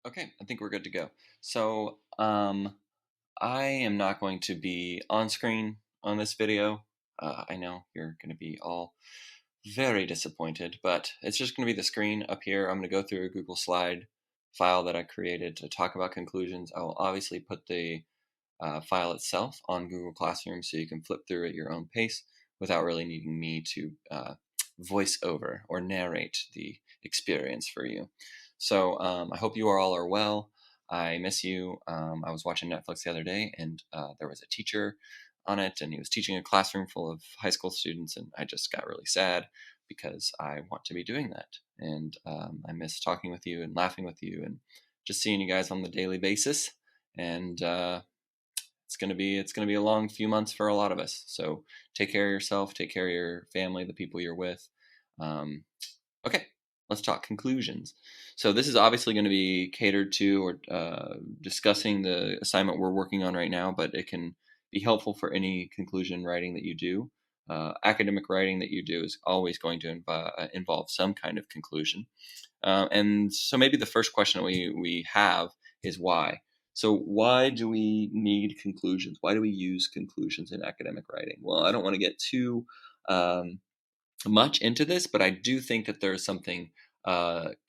Okay, I think we're good to go. So, I am not going to be on screen on this video. I know you're going to be all very disappointed, but it's just going to be the screen up here. I'm going to go through a Google Slide file that I created to talk about conclusions. I will obviously put the file itself on Google Classroom so you can flip through at your own pace without really needing me to voice over or narrate the experience for you. So I hope you all are well. I miss you. I was watching Netflix the other day, and there was a teacher on it, and he was teaching a classroom full of high school students, and I just got really sad because I want to be doing that. And I miss talking with you and laughing with you and just seeing you guys on the daily basis. And it's gonna be a long few months for a lot of us. So take care of yourself, take care of your family, the people you're with. Um, okay, let's talk conclusions. So this is obviously going to be catered to or discussing the assignment we're working on right now, but it can be helpful for any conclusion writing that you do. Academic writing that you do is always going to involve some kind of conclusion. And so maybe the first question we have is why. So why do we need conclusions? Why do we use conclusions in academic writing? Well, I don't want to get too um, much into this, but I do think that there's something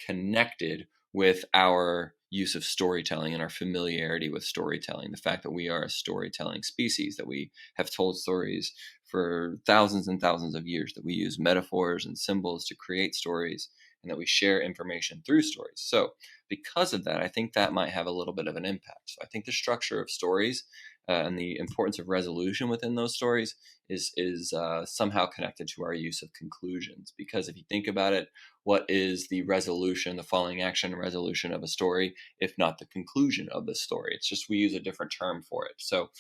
connected with our use of storytelling and our familiarity with storytelling. The fact that we are a storytelling species, that we have told stories for thousands and thousands of years, that we use metaphors and symbols to create stories, and that we share information through stories. So, because of that, I think that might have a little bit of an impact. So, I think the structure of stories and the importance of resolution within those stories is somehow connected to our use of conclusions. Because if you think about it, what is the resolution, the following action resolution of a story, if not the conclusion of the story? It's just we use a different term for it. So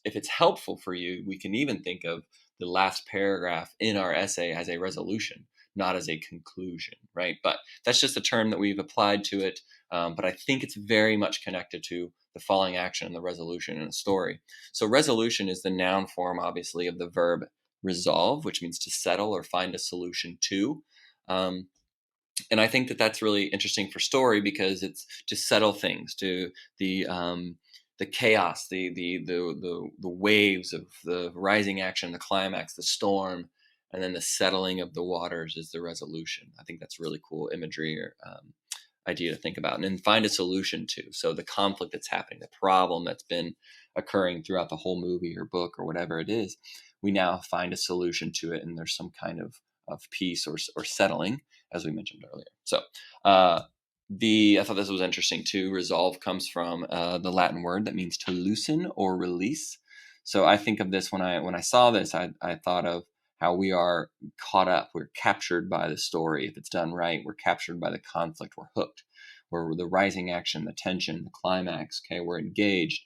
if it's helpful for you, we can even think of the last paragraph in our essay as a resolution, not as a conclusion, right? But that's just a term that we've applied to it. But I think it's very much connected to the following action and the resolution in a story. So resolution is the noun form, obviously, of the verb resolve, which means to settle or find a solution to. Um, and I think that that's really interesting for story because it's to settle things, to the chaos, the waves of the rising action, the climax, the storm, and then the settling of the waters is the resolution. I think that's really cool imagery or idea to think about, and then find a solution to. So the conflict that's happening, the problem that's been occurring throughout the whole movie or book or whatever it is, we now find a solution to it, and there's some kind of peace or settling, as we mentioned earlier. So I thought this was interesting too. Resolve comes from the Latin word that means to loosen or release. So I think of this when I saw this, I thought of how we are caught up, we're captured by the story. If it's done right, we're captured by the conflict, we're hooked. We're the rising action, the tension, the climax. Okay, we're engaged.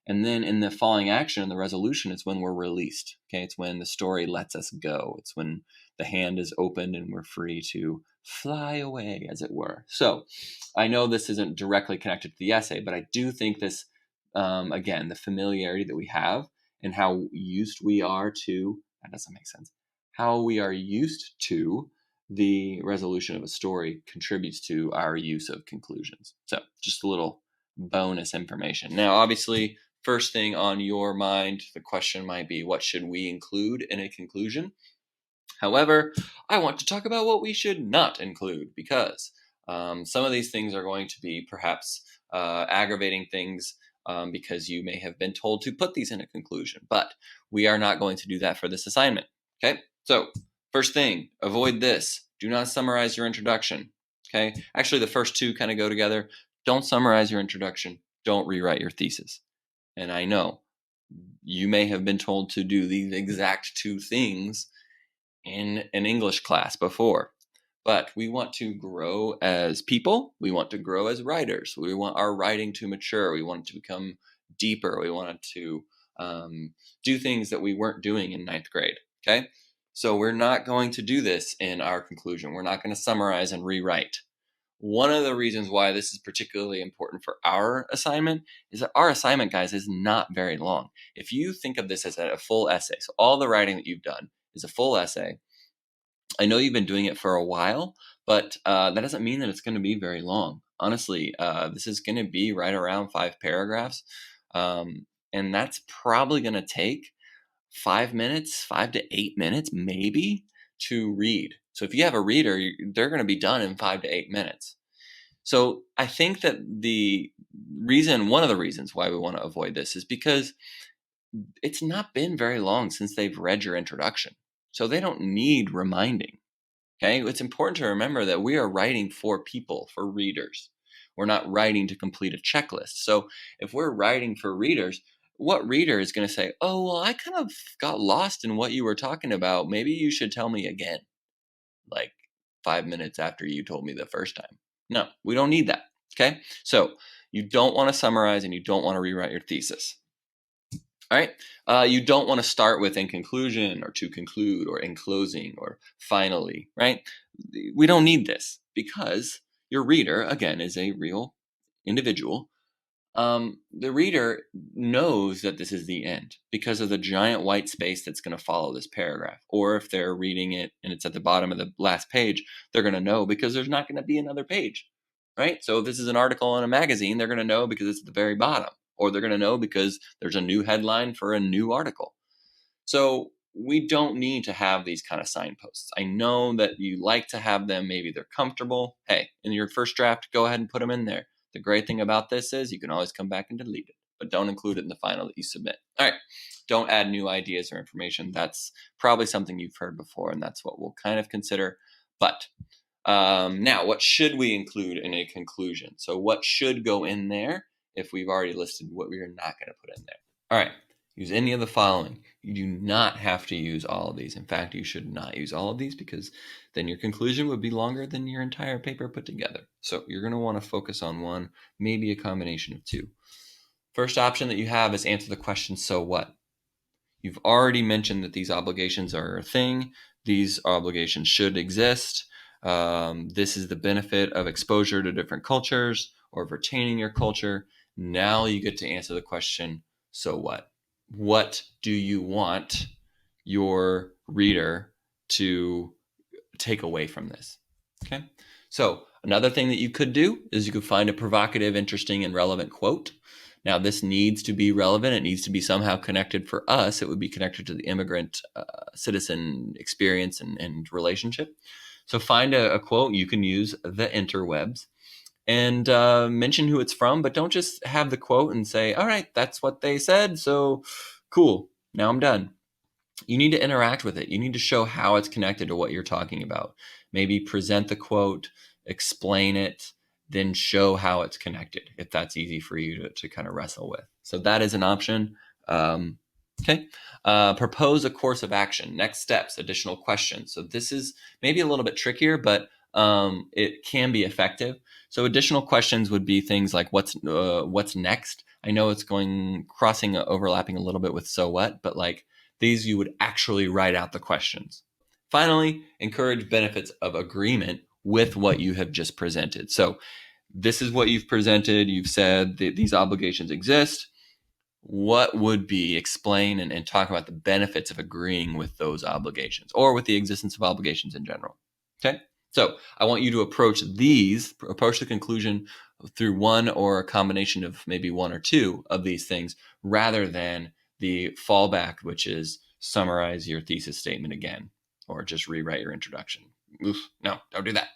And then in the falling action and the resolution, it's when we're released. Okay, it's when the story lets us go. It's when the hand is opened and we're free to fly away, as it were. So I know this isn't directly connected to the essay, but I do think this, again, the familiarity that we have and how used we are to, that doesn't make sense, how we are used to the resolution of a story contributes to our use of conclusions. So just a little bonus information. Now, obviously, first thing on your mind, the question might be, what should we include in a conclusion? However, I want to talk about what we should not include because some of these things are going to be perhaps aggravating things because you may have been told to put these in a conclusion, but we are not going to do that for this assignment. Okay, so first thing, avoid this. Do not summarize your introduction. Okay, actually, the first two kind of go together. Don't summarize your introduction. Don't rewrite your thesis. And I know you may have been told to do these exact two things in an English class before. But we want to grow as people. We want to grow as writers. We want our writing to mature. We want it to become deeper. We want it to do things that we weren't doing in ninth grade. Okay. So we're not going to do this in our conclusion. We're not going to summarize and rewrite. One of the reasons why this is particularly important for our assignment is that our assignment, guys, is not very long. If you think of this as a full essay, so all the writing that you've done is a full essay, I know you've been doing it for a while, but that doesn't mean that it's going to be very long. Honestly, this is going to be right around 5 paragraphs. And that's probably going to take 5 minutes, 5 to 8 minutes, maybe, to read. So if you have a reader, they're going to be done in 5 to 8 minutes. So I think that one of the reasons why we want to avoid this is because it's not been very long since they've read your introduction. So they don't need reminding. Okay, it's important to remember that we are writing for people, for readers. We're not writing to complete a checklist. So if we're writing for readers, what reader is going to say, oh, well, I kind of got lost in what you were talking about. Maybe you should tell me again, like 5 minutes after you told me the first time. No, we don't need that. Okay, so you don't want to summarize and you don't want to rewrite your thesis. All right. You don't want to start with in conclusion or to conclude or in closing or finally, right? We don't need this because your reader, again, is a real individual. The reader knows that this is the end because of the giant white space that's going to follow this paragraph. Or if they're reading it and it's at the bottom of the last page, they're going to know because there's not going to be another page, right? So if this is an article in a magazine, they're going to know because it's at the very bottom, or they're going to know because there's a new headline for a new article. So we don't need to have these kind of signposts. I know that you like to have them. Maybe they're comfortable. Hey, in your first draft, go ahead and put them in there. The great thing about this is you can always come back and delete it, but don't include it in the final that you submit. All right. Don't add new ideas or information. That's probably something you've heard before, and that's what we'll kind of consider. But now, what should we include in a conclusion? So what should go in there if we've already listed what we are not going to put in there? All right. Use any of the following. You do not have to use all of these. In fact, you should not use all of these because then your conclusion would be longer than your entire paper put together. So you're going to want to focus on one, maybe a combination of two. First option that you have is answer the question, so what? You've already mentioned that these obligations are a thing. These obligations should exist. This is the benefit of exposure to different cultures or of retaining your culture. Now you get to answer the question, so what? What do you want your reader to take away from this? Okay. So another thing that you could do is you could find a provocative, interesting, and relevant quote. Now, this needs to be relevant. It needs to be somehow connected for us. It would be connected to the immigrant citizen experience and relationship. So find a quote. You can use the interwebs and mention who it's from, but don't just have the quote and say, all right, that's what they said. So cool. Now I'm done. You need to interact with it. You need to show how it's connected to what you're talking about. Maybe present the quote, explain it, then show how it's connected, if that's easy for you to kind of wrestle with. So that is an option. Okay. Propose a course of action, next steps, additional questions. So this is maybe a little bit trickier, but it can be effective. So additional questions would be things like what's next? I know it's overlapping a little bit with so what, but like these you would actually write out the questions. Finally, encourage benefits of agreement with what you have just presented. So this is what you've presented. You've said that these obligations exist. What would be explain and talk about the benefits of agreeing with those obligations or with the existence of obligations in general. Okay. So I want you to approach the conclusion through one or a combination of maybe one or two of these things rather than the fallback, which is summarize your thesis statement again or just rewrite your introduction. Oof, no, don't do that.